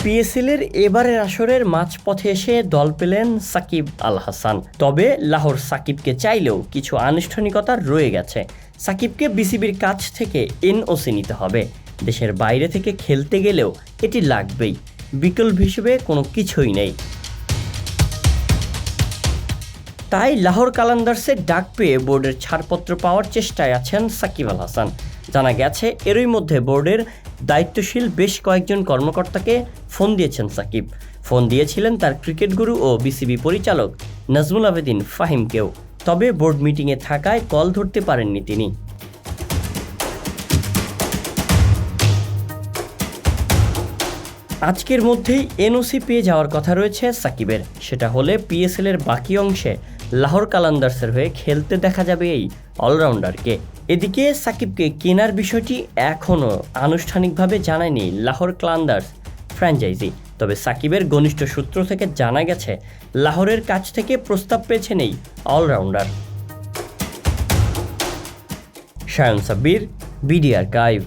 পিএসএলের এবারের আসরের মাঝপথে এসে দল পেলেন সাকিব আল হাসান। তবে লাহোর সাকিবকে চাইলেও কিছু আনুষ্ঠানিকতা রয়ে গেছে। সাকিবকে বিসিবির কাছ থেকে এনওসি নিতে হবে। দেশের বাইরে থেকে খেলতে গেলেও এটি লাগবেই, বিকল্প হিসেবে কোনো কিছুই নেই। তাই লাহোর কালান্দার্সের ডাক পেয়ে বোর্ডের ছাড়পত্র পাওয়ার চেষ্টায় আছেন সাকিব আল হাসান। জানা গেছে এরই মধ্যে বোর্ডের দায়িত্বশীল বেশ কয়েকজন কর্মকর্তাকে ফোন দিয়েছেন সাকিব। ফোন দিয়েছিলেন তার ক্রিকেট গুরু ও বিসিবি পরিচালক নাজমুল আবেদিন ফাহিমকেও। তবে বোর্ড মিটিংয়ে থাকায় কল ধরতে পারেননি তিনি। আজকের মধ্যেই এনওসি পেয়ে যাওয়ার কথা রয়েছে সাকিবের। সেটা হলে পিএসএলের বাকি অংশে লাহোর কালান্দার্সের হয়ে খেলতে দেখা যাবে এই অলরাউন্ডারকে। এদিকে সাকিবকে কেনার বিষয়টি এখনও আনুষ্ঠানিকভাবে জানায়নি লাহোর কালান্দার্স ফ্র্যাঞ্চাইজি। তবে সাকিবের ঘনিষ্ঠ সূত্র থেকে জানা গেছে লাহোরের কাছ থেকে প্রস্তাব পেয়েছেন এই allrounder. Shayan Sabbir, BD archive.